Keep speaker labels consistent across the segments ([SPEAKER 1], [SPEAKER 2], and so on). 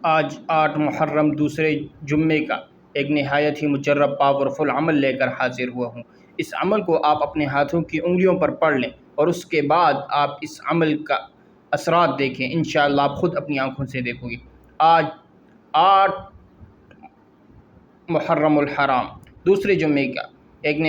[SPEAKER 1] آج 8 محرم دوسرے جمعے کا ایک نہایت ہی مجرب پاورفل عمل لے کر حاضر ہوا ہوں۔ اس عمل کو آپ اپنے ہاتھوں کی انگلیوں پر پڑھ لیں اور اس کے بعد آپ اس عمل کا اثرات دیکھیں، انشاءاللہ آپ خود اپنی آنکھوں سے دیکھو گے۔ آج 8 محرم الحرام دوسرے جمعے کا ایک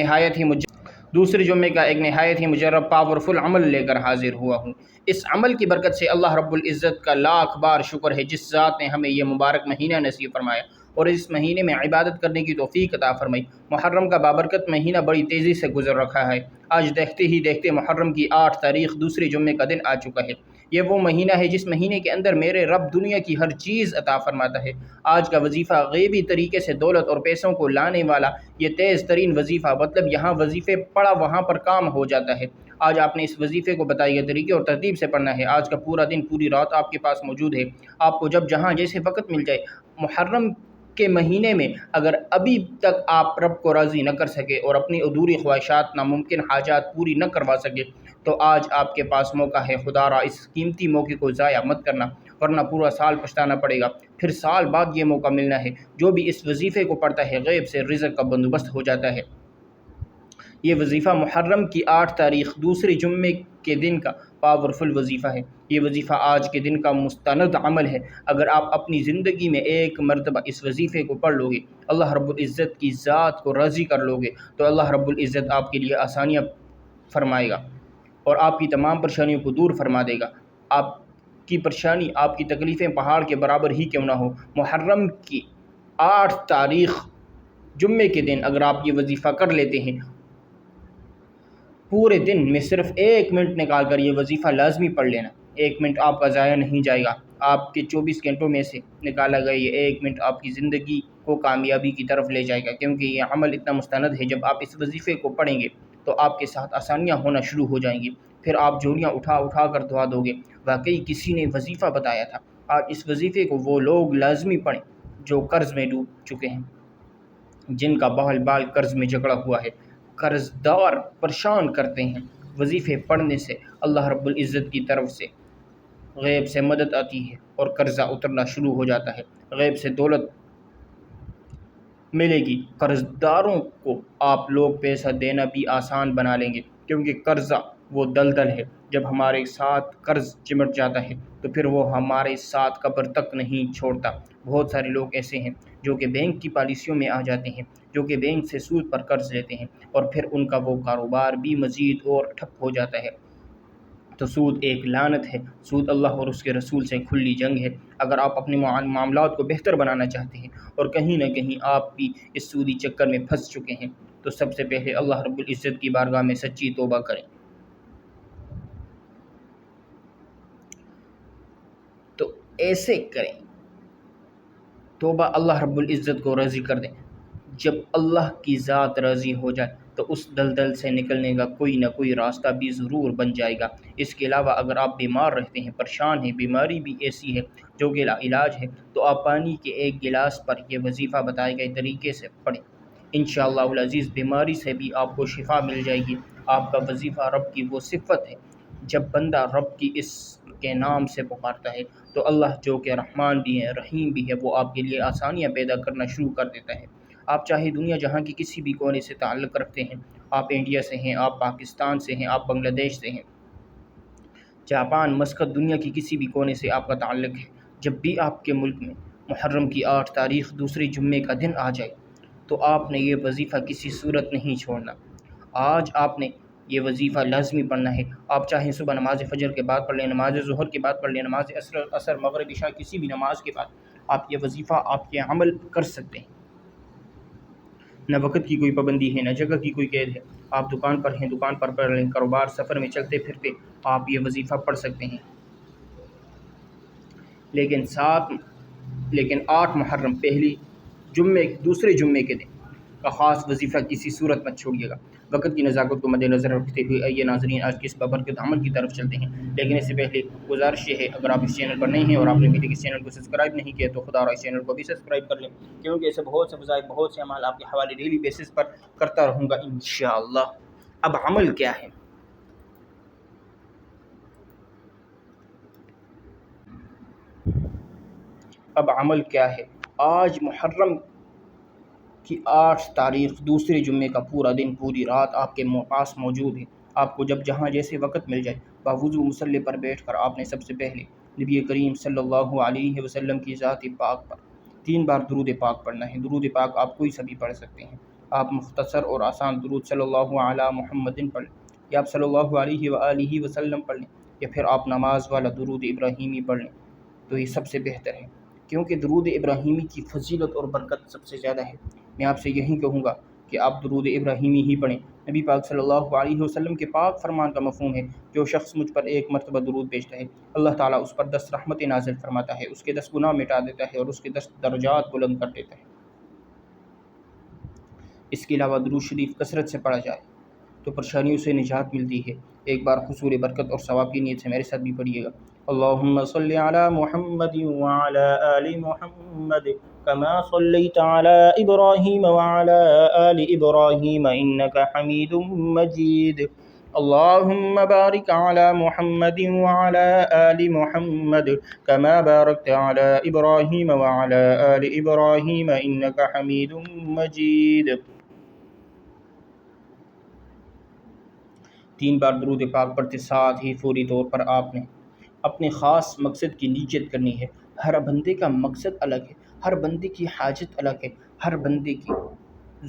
[SPEAKER 1] نہایت ہی مجرب پاورفل عمل لے کر حاضر ہوا ہوں۔ اس عمل کی برکت سے اللہ رب العزت کا لاکھ بار شکر ہے جس ذات نے ہمیں یہ مبارک مہینہ نصیب فرمایا اور اس مہینے میں عبادت کرنے کی توفیق عطا فرمائی۔ محرم کا بابرکت مہینہ بڑی تیزی سے گزر رکھا ہے۔ آج دیکھتے ہی دیکھتے محرم کی 8 تاریخ دوسرے جمعے کا دن آ چکا ہے۔ یہ وہ مہینہ ہے جس مہینے کے اندر میرے رب دنیا کی ہر چیز عطا فرماتا ہے۔ آج کا وظیفہ غیبی طریقے سے دولت اور پیسوں کو لانے والا یہ تیز ترین وظیفہ، مطلب یہاں وظیفے پڑھا وہاں پر کام ہو جاتا ہے۔ آج آپ نے اس وظیفے کو بتائے گئے طریقے اور ترتیب سے پڑھنا ہے۔ آج کا پورا دن پوری رات آپ کے پاس موجود ہے۔ آپ کو جب جہاں جیسے وقت مل جائے، محرم کے مہینے میں اگر ابھی تک آپ رب کو راضی نہ کر سکے اور اپنی ادھوری خواہشات، ناممکن حاجات پوری نہ کروا سکے تو آج آپ کے پاس موقع ہے۔ خدا را اس قیمتی موقع کو ضائع مت کرنا، ورنہ پورا سال پچھتانا پڑے گا۔ پھر سال بعد یہ موقع ملنا ہے۔ جو بھی اس وظیفے کو پڑھتا ہے غیب سے رزق کا بندوبست ہو جاتا ہے۔ یہ وظیفہ محرم کی 8 تاریخ دوسرے جمعے کے دن کا پاورفل وظیفہ ہے۔ یہ وظیفہ آج کے دن کا مستند عمل ہے۔ اگر آپ اپنی زندگی میں ایک مرتبہ اس وظیفے کو پڑھ لو گے، اللہ رب العزت کی ذات کو راضی کر لو گے تو اللہ رب العزت آپ کے لیے آسانیاں فرمائے گا اور آپ کی تمام پریشانیوں کو دور فرما دے گا۔ آپ کی پریشانی، آپ کی تکلیفیں پہاڑ کے برابر ہی کیوں نہ ہو، محرم کی 8 تاریخ جمعے کے دن اگر آپ یہ وظیفہ کر لیتے ہیں، پورے دن میں صرف 1 منٹ نکال کر یہ وظیفہ لازمی پڑھ لینا۔ 1 منٹ آپ کا ضائع نہیں جائے گا۔ آپ کے 24 گھنٹوں میں سے نکالا گیا یہ 1 منٹ آپ کی زندگی کو کامیابی کی طرف لے جائے گا، کیونکہ یہ عمل اتنا مستند ہے۔ جب آپ اس وظیفے کو پڑھیں گے تو آپ کے ساتھ آسانیاں ہونا شروع ہو جائیں گی۔ پھر آپ جھولیاں اٹھا اٹھا کر دعا دو گے۔ واقعی کسی نے وظیفہ بتایا تھا۔ آج اس وظیفے کو وہ لوگ لازمی پڑھیں جو قرض میں ڈوب چکے ہیں، جن کا بال بال قرض میں جکڑا ہوا ہے، قرض دار پریشان کرتے ہیں۔ وظیفے پڑھنے سے اللہ رب العزت کی طرف سے غیب سے مدد آتی ہے اور قرضہ اترنا شروع ہو جاتا ہے۔ غیب سے دولت ملے گی۔ قرض داروں کو آپ لوگ پیسہ دینا بھی آسان بنا لیں گے، کیونکہ قرضہ وہ دلدل ہے۔ جب ہمارے ساتھ قرض چمٹ جاتا ہے تو پھر وہ ہمارے ساتھ قبر تک نہیں چھوڑتا۔ بہت سارے لوگ ایسے ہیں جو کہ بینک کی پالیسیوں میں آ جاتے ہیں، جو کہ بینک سے سود پر قرض لیتے ہیں اور پھر ان کا وہ کاروبار بھی مزید اور ٹھپ ہو جاتا ہے۔ تو سود ایک لعنت ہے۔ سود اللہ اور اس کے رسول سے کھلی جنگ ہے۔ اگر آپ اپنے معاملات کو بہتر بنانا چاہتے ہیں اور کہیں نہ کہیں آپ بھی اس سودی چکر میں پھنس چکے ہیں تو سب سے پہلے اللہ رب العزت کی بارگاہ میں سچی توبہ کریں۔ تو ایسے کریں، توبہ اللہ رب العزت کو راضی کر دیں۔ جب اللہ کی ذات راضی ہو جائے تو اس دلدل سے نکلنے کا کوئی نہ کوئی راستہ بھی ضرور بن جائے گا۔ اس کے علاوہ اگر آپ بیمار رہتے ہیں، پریشان ہیں، بیماری بھی ایسی ہے جو کہ علاج ہے، تو آپ پانی کے 1 گلاس پر یہ وظیفہ بتائے گئے طریقے سے پڑھیں۔ انشاءاللہ العزیز بیماری سے بھی آپ کو شفا مل جائے گی۔ آپ کا وظیفہ رب کی وہ صفت ہے، جب بندہ رب کی اس کے نام سے پکارتا ہے تو اللہ جو کہ رحمان بھی ہے، رحیم بھی ہے، وہ آپ کے لیے آسانیاں پیدا کرنا شروع کر دیتا ہے۔ آپ چاہے دنیا جہاں کی کسی بھی کونے سے تعلق رکھتے ہیں، آپ انڈیا سے ہیں، آپ پاکستان سے ہیں، آپ بنگلہ دیش سے ہیں، جاپان، مسقط، دنیا کی کسی بھی کونے سے آپ کا تعلق ہے، جب بھی آپ کے ملک میں محرم کی 8 تاریخ دوسرے جمعے کا دن آ جائے تو آپ نے یہ وظیفہ کسی صورت نہیں چھوڑنا۔ آج آپ نے یہ وظیفہ لازمی پڑھنا ہے۔ آپ چاہیں صبح نماز فجر کے بعد پڑھ لیں، نماز ظہر کے بعد پڑھ لیں، نماز عصر مغرب عشاء کسی بھی نماز کے بعد آپ یہ وظیفہ آپ کے عمل کر سکتے ہیں۔ نہ وقت کی کوئی پابندی ہے، نہ جگہ کی کوئی قید ہے۔ آپ دکان پر ہیں، دکان پر پڑھ لیں، کاروبار، سفر میں چلتے پھرتے آپ یہ وظیفہ پڑھ سکتے ہیں۔ لیکن 8 محرم دوسرے جمعے کے دن کا خاص وظیفہ کسی صورت مت چھوڑیے گا۔ وقت کی نزاکت کو مد نظر رکھتے ہوئے آئیے ناظرین آج کے اس بابرکت عمل کی طرف چلتے ہیں، لیکن اس سے پہلے گزارش یہ ہے اگر آپ اس چینل پر نہیں ہیں اور آپ نے ابھی تک اس چینل کو سبسکرائب نہیں کیا تو خدا را اس چینل کو بھی سبسکرائب کر لیں، کیونکہ ایسے بہت سے فضائل، بہت سے اعمال آپ کے حوالے ڈیلی بیسس پر کرتا رہوں گا انشاءاللہ۔ اب عمل کیا ہے؟ اب عمل کیا ہے؟ آج محرم کی 8 تاریخ دوسرے جمعے کا پورا دن پوری رات آپ کے پاس موجود ہے۔ آپ کو جب جہاں جیسے وقت مل جائے باوضو مصلی پر بیٹھ کر آپ نے سب سے پہلے نبی کریم صلی اللہ علیہ وسلم کی ذات پاک پر 3 بار درود پاک پڑھنا ہے۔ درود پاک آپ کوئی سبھی پڑھ سکتے ہیں۔ آپ مختصر اور آسان درود صلی اللہ علی محمد پڑھ لیں، یا آپ صلی اللہ علیہ وآلہ وسلم پڑھ لیں، یا پھر آپ نماز والا درود ابراہیمی پڑھ لیں تو یہ سب سے بہتر ہے، کیونکہ درود ابراہیمی کی فضیلت اور برکت سب سے زیادہ ہے۔ میں آپ سے یہی کہوں گا کہ آپ درود ابراہیمی ہی پڑھیں۔ نبی پاک صلی اللہ علیہ وسلم کے پاک فرمان کا مفہوم ہے، جو شخص مجھ پر 1 مرتبہ درود بھیجتا ہے اللہ تعالیٰ اس پر 10 رحمتیں نازل فرماتا ہے، اس کے 10 گناہ مٹا دیتا ہے اور اس کے 10 درجات بلند کر دیتا ہے۔ اس کے علاوہ درود شریف کثرت سے پڑھا جائے تو پریشانیوں سے نجات ملتی ہے۔ ایک بار حصول برکت اور ثواب کی نیت سے میرے ساتھ بھی پڑھیے گا۔ اللہم صلی علی محمد وعلی آل محمد کما صلیت علی ابراہیم وعلی آل ابراہیم انک حمید مجید۔ اللہم بارک علی محمد وعلی آل محمد کما بارکت علی ابراہیم وعلی آل ابراہیم انک حمید مجید۔ 3 بار درود پاک پڑھتے ساتھ ہی فوری طور پر آپ نے اپنے خاص مقصد کی نیت کرنی ہے۔ ہر بندے کا مقصد الگ ہے، ہر بندے کی حاجت الگ ہے، ہر بندے کی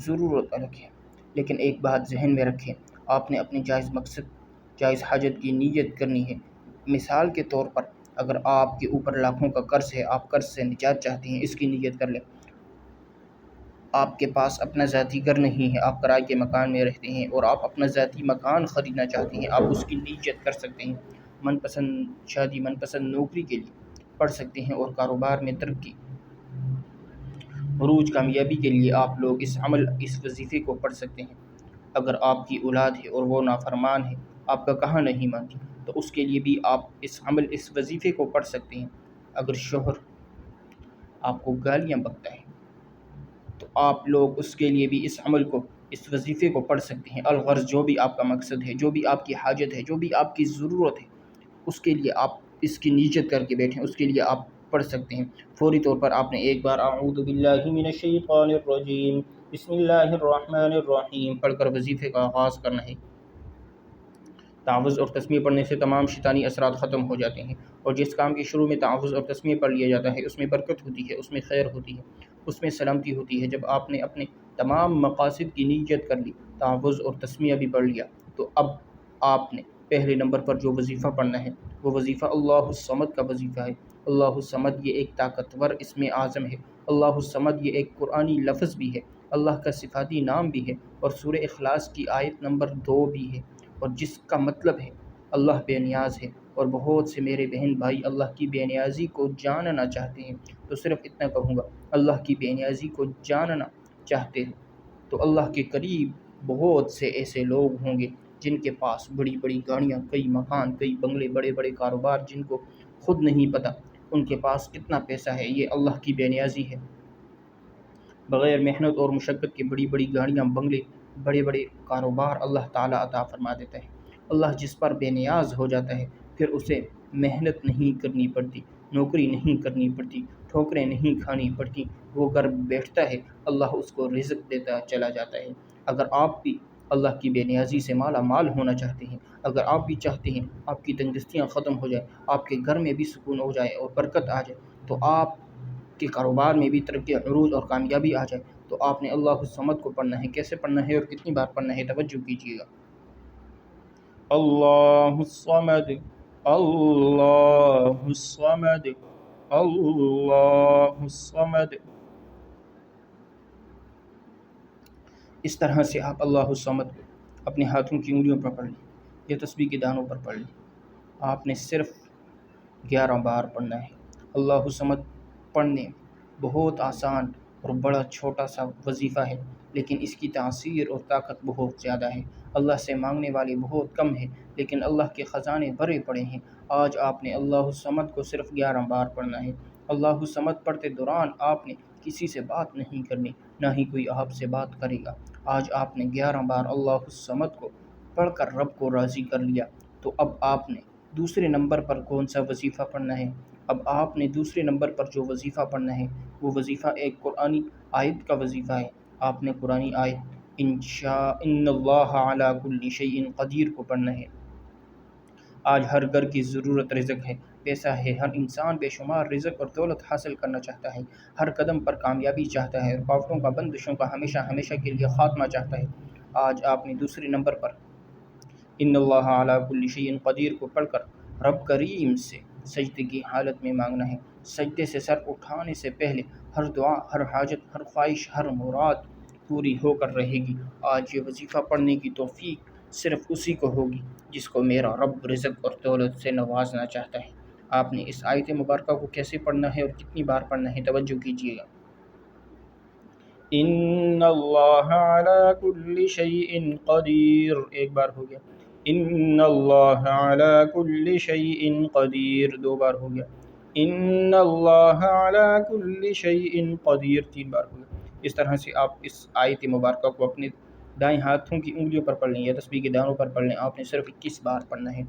[SPEAKER 1] ضرورت الگ ہے، لیکن ایک بات ذہن میں رکھیں، آپ نے اپنی جائز مقصد، جائز حاجت کی نیت کرنی ہے۔ مثال کے طور پر اگر آپ کے اوپر لاکھوں کا قرض ہے، آپ قرض سے نجات چاہتے ہیں، اس کی نیت کر لیں۔ آپ کے پاس اپنا ذاتی گھر نہیں ہے، آپ کرائے کے مکان میں رہتے ہیں اور آپ اپنا ذاتی مکان خریدنا چاہتے ہیں، آپ اس کی نیت کر سکتے ہیں۔ من پسند شادی، من پسند نوکری کے لیے پڑھ سکتے ہیں، اور کاروبار میں ترقی، عروج، کامیابی کے لیے آپ لوگ اس وظیفے کو پڑھ سکتے ہیں۔ اگر آپ کی اولاد ہے اور وہ نافرمان ہے، آپ کا کہا نہیں مانتی، تو اس کے لیے بھی آپ اس وظیفے کو پڑھ سکتے ہیں۔ اگر شوہر آپ کو گالیاں بکتا ہے تو آپ لوگ اس کے لیے بھی اس وظیفے کو پڑھ سکتے ہیں۔ الغرض جو بھی آپ کا مقصد ہے، جو بھی آپ کی حاجت ہے، جو بھی آپ کی ضرورت ہے، اس کے لیے آپ اس کی نیت کر کے بیٹھیں، اس کے لیے آپ پڑھ سکتے ہیں۔ فوری طور پر آپ نے ایک بار اعوذ باللہ من الشیطان الرجیم بسم اللہ الرحمن الرحیم پڑھ کر وظیفے کا آغاز کرنا ہے۔ تعوذ اور تسمیہ پڑھنے سے تمام شیطانی اثرات ختم ہو جاتے ہیں، اور جس کام کے شروع میں تعوذ اور تسمیہ پڑھ لیا جاتا ہے اس میں برکت ہوتی ہے، اس میں خیر ہوتی ہے، اس میں سلامتی ہوتی ہے۔ جب آپ نے اپنے تمام مقاصد کی نیت کر لی، تعوذ اور تسمیہ بھی پڑھ لیا، تو اب آپ نے پہلے نمبر پر جو وظیفہ پڑھنا ہے وہ وظیفہ اللہ الصمد کا وظیفہ ہے۔ اللہ الصمد یہ ایک طاقتور اسم اعظم ہے، اللہ الصمد یہ ایک قرآنی لفظ بھی ہے، اللہ کا صفاتی نام بھی ہے، اور سورہ اخلاص کی آیت نمبر 2 بھی ہے، اور جس کا مطلب ہے اللہ بے نیاز ہے۔ اور بہت سے میرے بہن بھائی اللہ کی بے نیازی کو جاننا چاہتے ہیں، تو صرف اتنا کہوں گا، اللہ کی بے نیازی کو جاننا چاہتے ہیں تو اللہ کے قریب بہت سے ایسے لوگ ہوں گے جن کے پاس بڑی بڑی گاڑیاں، کئی مکان، کئی بنگلے، بڑے بڑے کاروبار، جن کو خود نہیں پتہ ان کے پاس کتنا پیسہ ہے۔ یہ اللہ کی بے نیازی ہے۔ بغیر محنت اور مشقت کے بڑی بڑی گاڑیاں، بنگلے، بڑے بڑے کاروبار اللہ تعالیٰ عطا فرما دیتا ہے۔ اللہ جس پر بے نیاز ہو جاتا ہے، پھر اسے محنت نہیں کرنی پڑتی، نوکری نہیں کرنی پڑتی، ٹھوکریں نہیں کھانی پڑتی، وہ گھر بیٹھتا ہے، اللہ اس کو رزق دیتا چلا جاتا ہے۔ اگر آپ بھی اللہ کی بے نیازی سے مالا مال ہونا چاہتے ہیں، اگر آپ بھی چاہتے ہیں آپ کی تنگستیاں ختم ہو جائیں، آپ کے گھر میں بھی سکون ہو جائے اور برکت آ جائے، تو آپ کے کاروبار میں بھی ترقی، عروج اور کامیابی آ جائے، تو آپ نے اللہ الصمد کو پڑھنا ہے۔ کیسے پڑھنا ہے اور کتنی بار پڑھنا ہے، توجہ کیجیے گا۔ اللہ الصمد، اللہ الصمد، اللہ الصمد۔ اس طرح سے آپ اللہ الصمد کو اپنے ہاتھوں کی انگلیوں پر پڑھ لیں، یا تسبیح کے دانوں پر پڑھ لیں۔ آپ نے صرف 11 بار پڑھنا ہے۔ اللہ الصمد پڑھنے بہت آسان اور بڑا چھوٹا سا وظیفہ ہے، لیکن اس کی تاثیر اور طاقت بہت زیادہ ہے۔ اللہ سے مانگنے والے بہت کم ہیں، لیکن اللہ کے خزانے بھرے پڑے ہیں۔ آج آپ نے اللہ الصمد کو صرف 11 بار پڑھنا ہے۔ اللہ الصمد پڑھتے دوران آپ نے کسی سے بات نہیں کرنی، نہ ہی کوئی آپ سے بات کرے گا۔ آج آپ نے 11 بار اللہ الصمد کو پڑھ کر رب کو راضی کر لیا، تو اب آپ نے دوسرے نمبر پر کون سا وظیفہ پڑھنا ہے؟ اب آپ نے دوسرے نمبر پر جو وظیفہ پڑھنا ہے وہ وظیفہ ایک قرآنی آیت کا وظیفہ ہے۔ آپ نے قرآنی آیت ان اللہ علی کل شیء قدیر کو پڑھنا ہے۔ آج ہر گھر کی ضرورت رزق ہے، پیسہ ہے، ہر انسان بے شمار رزق اور دولت حاصل کرنا چاہتا ہے، ہر قدم پر کامیابی چاہتا ہے، رکاوٹوں کا بندشوں کا ہمیشہ کے لیے خاتمہ چاہتا ہے۔ آج آپ نے دوسرے نمبر پر ان اللہ علی کل شیء قدیر کو پڑھ کر رب کریم سے سجدے کی حالت میں مانگنا ہے۔ سجدے سے سر اٹھانے سے پہلے ہر دعا، ہر حاجت، ہر خواہش، ہر مراد پوری ہو کر رہے گی۔ آج یہ وظیفہ پڑھنے کی توفیق صرف اسی کو ہوگی جس کو میرا رب رزق اور دولت سے نوازنا چاہتا ہے۔ آپ نے اس آیت مبارکہ کو کیسے پڑھنا ہے اور کتنی بار پڑھنا ہے، توجہ کیجیے گا۔ ان اللہ علی کل شیء قدیر، ایک بار ہو گیا۔ ان اللہ علی کل شیء قدیر، دو بار ہو گیا۔ ان اللہ علی کل شیء قدیر، تین بار ہو گیا۔ اس طرح سے آپ اس آیت مبارکہ کو اپنے دائیں ہاتھوں کی انگلیوں پر پڑھ لیں یا تسبیح کے دانوں پر پڑھ لیں۔ آپ نے صرف 21 بار پڑھنا ہے۔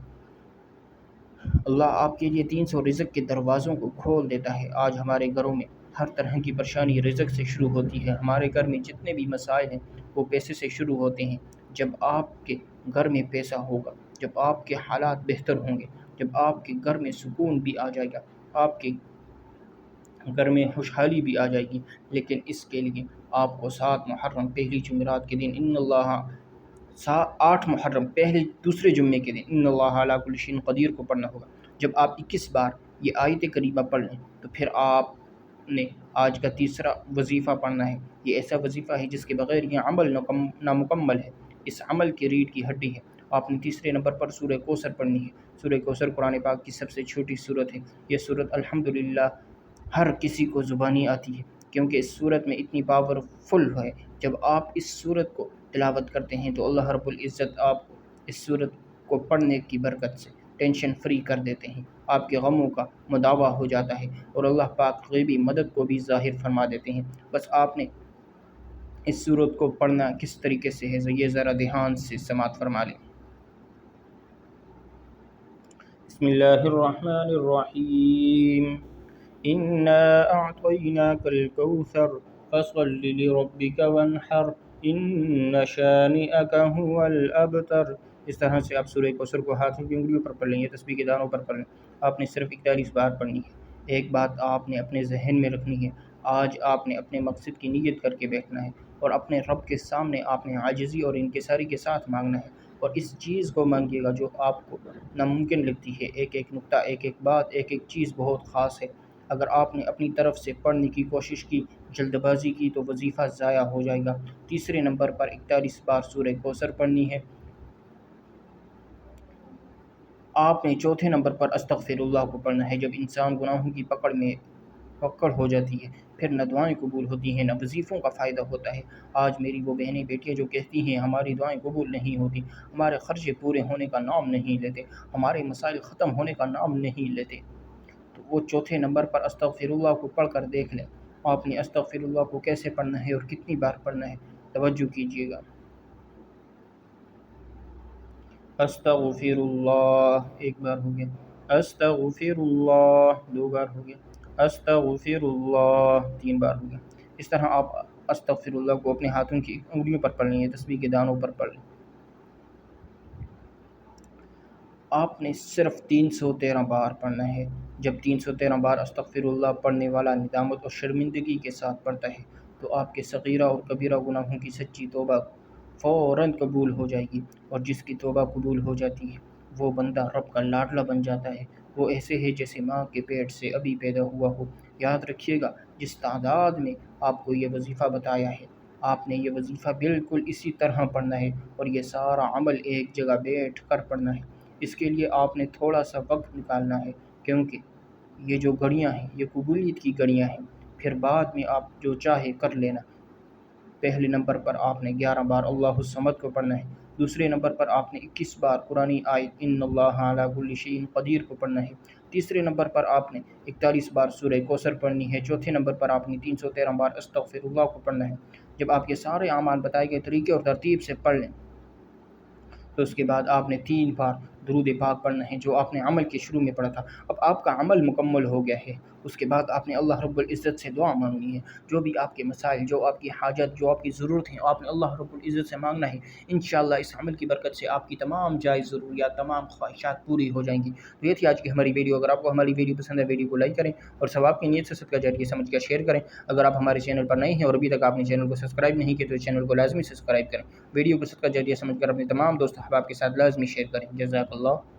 [SPEAKER 1] اللہ آپ کے لیے 300 رزق کے دروازوں کو کھول دیتا ہے۔ آج ہمارے گھروں میں ہر طرح کی پریشانی رزق سے شروع ہوتی ہے۔ ہمارے گھر میں جتنے بھی مسائل ہیں وہ پیسے سے شروع ہوتے ہیں۔ جب آپ کے گھر میں پیسہ ہوگا، جب آپ کے حالات بہتر ہوں گے، جب آپ کے گھر میں سکون بھی آ جائے گا، آپ کے گھر میں خوشحالی بھی آ جائے گی۔ لیکن اس کے لیے آپ کو 7 محرم پہلی جمعرات کے دن 8 محرم دوسرے جمعے کے دن ان اللہ علی کل شیء قدیر کو پڑھنا ہوگا۔ جب آپ 21 بار یہ آیت کریمہ پڑھ لیں تو پھر آپ نے آج کا تیسرا وظیفہ پڑھنا ہے۔ یہ ایسا وظیفہ ہے جس کے بغیر یہ عمل نامکمل ہے، اس عمل کی ریڑھ کی ہڈی ہے۔ آپ نے تیسرے نمبر پر سورہ کوثر پڑھنی ہے۔ سورہ کوثر قرآن پاک کی سب سے چھوٹی سورت ہے۔ یہ سورت الحمدللہ ہر کسی کو زبانی آتی ہے، کیونکہ اس سورت میں اتنی پاورفل ہے۔ جب آپ اس سورت کو تلاوت کرتے ہیں تو اللہ رب العزت آپ کو اس سورت کو پڑھنے کی برکت سے ٹینشن فری کر دیتے ہیں، آپ کے غموں کا مداوع ہو جاتا ہے اور اللہ پاک غیبی مدد کو بھی ظاہر فرما دیتے ہیں۔ بس آپ نے اس سورت کو پڑھنا کس طریقے سے ہے یہ ذرا دھیان سے سماعت فرما لیں۔ بسم اللہ الرحمن الرحیم۔ انا اعطیناک الکوثر فصل لربک وانحر ان شانئک هو الابتر۔ اس طرح سے آپ سورہ کوثر کو ہاتھوں کی انگلیوں پر پڑھ لیں یا تسبیح کے دانوں پر پڑھ لیں۔ آپ نے صرف 41 بار پڑھنی ہے۔ ایک بات آپ نے اپنے ذہن میں رکھنی ہے، آج آپ نے اپنے مقصد کی نیت کر کے بیٹھنا ہے اور اپنے رب کے سامنے آپ نے عاجزی اور انکساری کے ساتھ مانگنا ہے، اور اس چیز کو مانگیے گا جو آپ کو ناممکن لگتی ہے۔ ایک ایک نقطہ، ایک ایک بات، ایک ایک چیز بہت خاص ہے۔ اگر آپ نے اپنی طرف سے پڑھنے کی کوشش کی، جلد بازی کی تو وظیفہ ضائع ہو جائے گا۔ تیسرے نمبر پر 41 بار سورہ کوثر پڑھنی ہے۔ آپ نے چوتھے نمبر پر استغفر اللہ کو پڑھنا ہے۔ جب انسان گناہوں کی پکڑ ہو جاتی ہے پھر نہ دعائیں قبول ہوتی ہیں نہ وظیفوں کا فائدہ ہوتا ہے۔ آج میری وہ بہنیں بیٹیاں جو کہتی ہیں ہماری دعائیں قبول نہیں ہوتی، ہمارے خرچے پورے ہونے کا نام نہیں لیتے، ہمارے مسائل ختم ہونے کا نام نہیں لیتے، تو وہ چوتھے نمبر پر استغفر اللہ کو پڑھ کر دیکھ لیں۔ آپ نے استغفر اللہ کو کیسے پڑھنا ہے اور کتنی بار پڑھنا ہے، توجہ کیجیے گا۔ استغفر اللہ، ایک بار ہو گیا۔ استغفر اللہ، دو بار ہو گیا۔ استغفر اللہ، تین بار ہو گیا۔ اس طرح آپ استغفر اللہ کو اپنے ہاتھوں کی انگلیوں پر پڑھ لیں یا تسبیح کے دانوں پر پڑھ لیں۔ آپ نے صرف 313 بار پڑھنا ہے۔ جب 313 بار استغفر اللہ پڑھنے والا ندامت اور شرمندگی کے ساتھ پڑھتا ہے تو آپ کے صغیرہ اور کبیرہ گناہوں کی سچی توبہ فوراً قبول ہو جائے گی، اور جس کی توبہ قبول ہو جاتی ہے وہ بندہ رب کا لاڈلا بن جاتا ہے۔ وہ ایسے ہے جیسے ماں کے پیٹ سے ابھی پیدا ہوا ہو۔ یاد رکھیے گا، جس تعداد میں آپ کو یہ وظیفہ بتایا ہے آپ نے یہ وظیفہ بالکل اسی طرح پڑھنا ہے، اور یہ سارا عمل ایک جگہ بیٹھ کر پڑھنا ہے۔ اس کے لیے آپ نے تھوڑا سا وقت نکالنا ہے، کیونکہ یہ جو گھڑیاں ہیں یہ قبولیت کی گھڑیاں ہیں، پھر بعد میں آپ جو چاہے کر لینا۔ پہلے نمبر پر آپ نے 11 بار اللہ الصمد کو پڑھنا ہے۔ دوسرے نمبر پر آپ نے 21 بار قرآنی آیت ان اللہ علی کل شیء قدیر کو پڑھنا ہے۔ تیسرے نمبر پر آپ نے 41 بار سورہ کوثر پڑھنی ہے۔ چوتھے نمبر پر آپ نے 313 بار استغفر اللہ کو پڑھنا ہے۔ جب آپ یہ سارے اعمال بتائے گئے طریقے اور ترتیب سے پڑھ لیں تو اس کے بعد آپ نے 3 بار درود پاک پڑھنا ہے جو آپ نے عمل کے شروع میں پڑھا تھا۔ اب آپ کا عمل مکمل ہو گیا ہے، اس کے بعد آپ نے اللہ رب العزت سے دعا مانگنی ہے، جو بھی آپ کے مسائل، جو آپ کی حاجت، جو آپ کی ضرورت ہیں، آپ نے اللہ رب العزت سے مانگنا ہے۔ انشاءاللہ اس عمل کی برکت سے آپ کی تمام جائز ضروریات، تمام خواہشات پوری ہو جائیں گی۔ تو یہ تھی آج کی ہماری ویڈیو۔ اگر آپ کو ہماری ویڈیو پسند ہے، ویڈیو کو لائک کریں اور ثواب کی نیت سے صدقہ جاریہ سمجھ کر شیئر کریں۔ اگر آپ ہمارے چینل پر نئے ہیں اور ابھی تک آپ نے چینل کو سبسکرائب نہیں کیا تو چینل کو لازمی سبسکرائب کریں، ویڈیو کو صدقہ جاریہ سمجھ کر اپنے تمام دوست احباب کے ساتھ لازمی شیئر کریں۔ جزاک اللہ۔